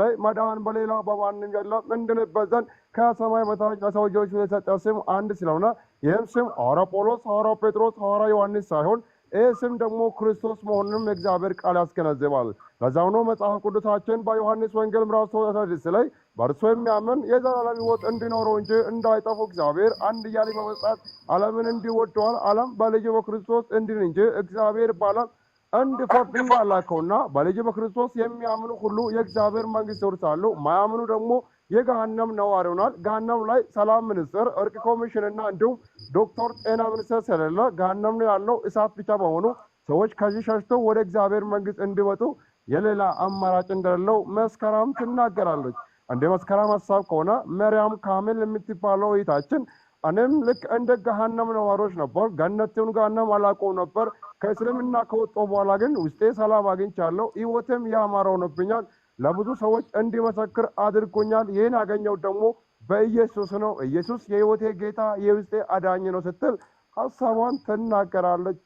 ላይ ማዳን በሌላ በማንም የለም እንድንበት ዘንድ ከሰማይ በታች ለሰው ልጆች የተሰጠ ስም አንድ ስለሆነ ይህም ስም ሐዋርያ ጳውሎስ፣ ሐዋርያ ጴጥሮስ፣ ሐዋርያ ዮሐንስ ሳይሆን ይህ ስም ደግሞ ክርስቶስ መሆኑንም የእግዚአብሔር ቃል ያስገነዝባል። ለዛው ነው መጽሐፍ ቅዱሳችን በዮሐንስ ወንጌል ምዕራፍ 3 ላይ በእርሱ የሚያምን የዘላለም ሕይወት እንዲኖረው እንጂ እንዳይጠፉ እግዚአብሔር አንድያ ልጁን በመስጠት ዓለምን እንዲወደዋል፣ ዓለም በልጁ በክርስቶስ እንዲድን እንጂ እግዚአብሔር በዓለም እንዲፈርድ እንዳላከውና በልጁ በክርስቶስ የሚያምኑ ሁሉ የእግዚአብሔር መንግሥት ይወርሳሉ፣ ማያምኑ ደግሞ የገሃነም ነዋሪ ይሆናል። ገሃነም ላይ ሰላም ሚኒስትር፣ እርቅ ኮሚሽንና እንዲሁም ዶክተር ጤና ሚኒስትር ስለሌለ ገሃነም ነው ያለው እሳት ብቻ በመሆኑ ሰዎች ከዚህ ሸሽተው ወደ እግዚአብሔር መንግሥት እንዲወጡ የሌላ አማራጭ እንደሌለው መስከረም ትናገራለች። እንደ መስከረም ሀሳብ ከሆነ መርያም ካሚል የምትባለው እህታችን እኔም ልክ እንደ ገሃነም ነዋሪዎች ነበር፣ ገነትን ገሃነም አላውቀውም ነበር። ከእስልምና ከወጣሁ በኋላ ግን ውስጤ ሰላም አግኝቻለሁ፣ ሕይወቴም ያማረ ሆኖብኛል፣ ለብዙ ሰዎች እንዲመሰክር አድርጎኛል። ይህን ያገኘው ደግሞ በኢየሱስ ነው። ኢየሱስ የሕይወቴ ጌታ የውስጤ አዳኝ ነው ስትል ሀሳቧን ትናገራለች።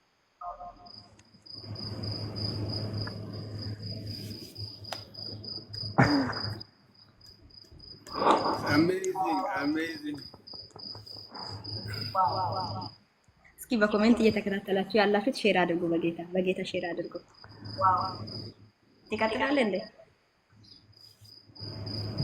እስኪ በኮሜንት እየተከታተላችሁ ያላችሁት ሼር አድርጉ። በጌታ ሼር አድርጉ። ትቀጥላለህ እንዴ?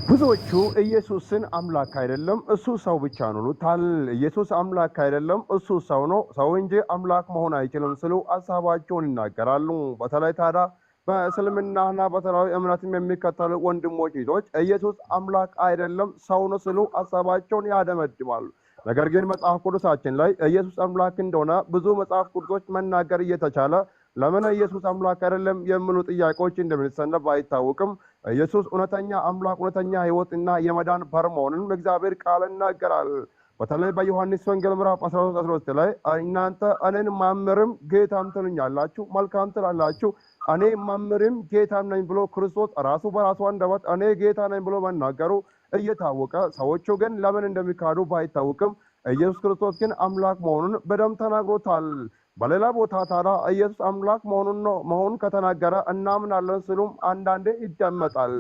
ብዙዎቹ ኢየሱስን አምላክ አይደለም እሱ ሰው ብቻ ነው ይሉታል። ኢየሱስ አምላክ አይደለም እሱ ሰው ነው፣ ሰው እንጂ አምላክ መሆን አይችልም ሲሉ ሀሳባቸውን ይናገራሉ። በተለይ ታዲያ በእስልምናና በተለያዩ እምነትም የሚከተሉ ወንድሞች ይዞች ኢየሱስ አምላክ አይደለም ሰው ነው ሲሉ ሀሳባቸውን ያደመድማሉ። ነገር ግን መጽሐፍ ቅዱሳችን ላይ ኢየሱስ አምላክ እንደሆነ ብዙ መጽሐፍ ቅዱሶች መናገር እየተቻለ ለምን ኢየሱስ አምላክ አይደለም የሚሉ ጥያቄዎች እንደሚሰነብ አይታወቅም። ኢየሱስ እውነተኛ አምላክ፣ እውነተኛ ሕይወትና የመዳን በር መሆኑን እግዚአብሔር ቃል ይናገራል። በተለይ በዮሐንስ ወንጌል ምዕራፍ 13 ላይ እናንተ እኔን መምህርም ጌታም ትሉኛላችሁ፣ መልካም ትላላችሁ፣ እኔ መምህርም ጌታም ነኝ ብሎ ክርስቶስ ራሱ በራሱ አንደበት እኔ ጌታ ነኝ ብሎ መናገሩ እየታወቀ ሰዎቹ ግን ለምን እንደሚካዱ ባይታወቅም ኢየሱስ ክርስቶስ ግን አምላክ መሆኑን በደንብ ተናግሮታል። በሌላ ቦታ ታዲያ ኢየሱስ አምላክ መሆኑን ከተናገረ እናምናለን ሲሉም አንዳንዴ ይደመጣል።